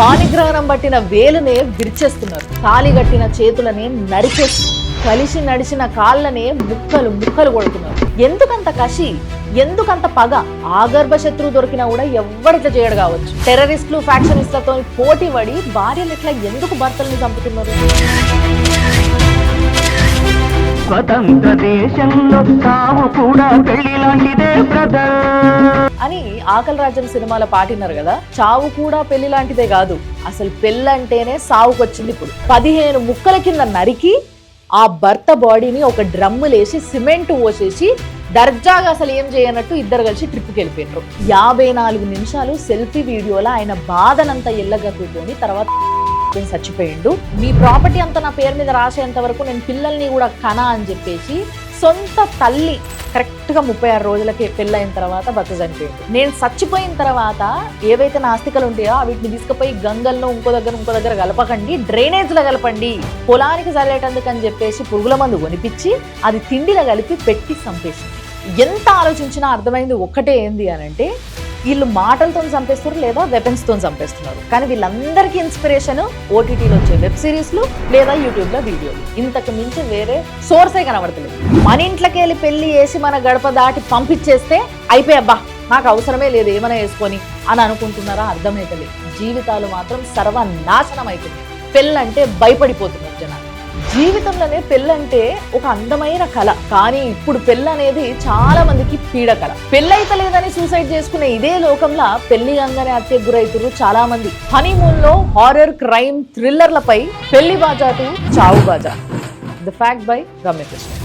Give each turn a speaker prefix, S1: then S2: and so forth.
S1: పాణిగ్రహణం పట్టిన వేలునే విరిచేస్తున్నారు, తాళి కట్టిన చేతులనే నరికేసి, కలిసి నడిచిన కాళ్ళనే ముక్కలు ముక్కలు కొడుతున్నారు. ఎందుకంత కషి, ఎందుకంత పగ? ఆగర్భ శత్రువు దొరికినా కూడా ఎవ్వరిట్లా చేయడు కావచ్చు. టెర్రరిస్టులు ఫ్యాక్షనిస్టులతో పోటీ పడి భార్యలు ఇట్లా ఎందుకు భర్తల్ని చంపుతున్నారు?
S2: స్వతంత్ర దేశంలో సావు కూడా పెళ్లి లాంటిదే బ్రదర్
S1: అని ఆకలి రాజ్యం సినిమాలో పాటిన్నారు కదా. చావు కూడా పెళ్లి లాంటిదే కాదు, అసలు పెళ్ళంటేనే సావుకొచ్చింది. ఇప్పుడు 15 ముక్కల కింద నరికి ఆ భర్త బాడీని ఒక డ్రమ్ములేసి సిమెంట్ పోసేసి దర్జాగా అసలు ఏం చేయనట్టు ఇద్దరు కలిసి ట్రిప్కి వెళ్ళిపోయినారు. 54 నిమిషాలు సెల్ఫీ వీడియోలో ఆయన బాధనంతా ఎల్లగక్కుని తర్వాత చచ్చిపోయిండు. మీ ప్రాపర్టీ అంతా నా పేరు మీద రాసేంత వరకు నేను పిల్లల్ని కూడా కనా అని చెప్పేసి సొంత తల్లి కరెక్ట్గా 36 రోజులకి పెళ్ళైన తర్వాత భర్త చనిపోయింది. నేను చచ్చిపోయిన తర్వాత ఏవైతే నా ఆస్తికలు ఉంటాయో వీటిని తీసుకుపోయి గంగల్లో ఇంకో దగ్గర కలపకండి, డ్రైనేజ్లో కలపండి, పొలానికి చల్లేటందుకు అని చెప్పేసి పురుగుల మందు కొనిపించి అది తిండిలో కలిపి పెట్టి చంపేసింది. ఎంత ఆలోచించినా అర్థమైంది ఒక్కటే ఏంది అని అంటే, వీళ్ళు మాటలతో చంపేస్తారు లేదా వెపన్స్తో చంపేస్తున్నారు. కానీ వీళ్ళందరికీ ఇన్స్పిరేషన్ ఓటీటీలో వచ్చే వెబ్ సిరీస్లు లేదా యూట్యూబ్లో వీడియోలు, ఇంతకు మించి వేరే సోర్సే కనబడతలేదు. మన ఇంట్లోకి వెళ్ళి పెళ్లి చేసి మన గడప దాటి పంపించేస్తే అయిపోయబ్బా నాకు అవసరమే లేదు ఏమైనా వేసుకొని అని అనుకుంటున్నారా? అర్థమైతలేదు. జీవితాలు మాత్రం సర్వనాశనం అవుతుంది. పెళ్ళంటే భయపడిపోతున్నారు జనాలు. జీవితంలోనే పెళ్ళంటే ఒక అందమైన కళ, కానీ ఇప్పుడు పెళ్ళనేది చాలా మందికి పీడకల. పెళ్ళైతలేదని సూసైడ్ చేసుకునే ఇదే లోకంలో పెళ్లి గంగానే హత్యకు గురైతురు చాలా మంది. హనీమూన్ లో హారర్, క్రైమ్, థ్రిల్లర్లపై పెళ్లి బాజాటు, చావు బాజా. The fact by Ramyakrishna.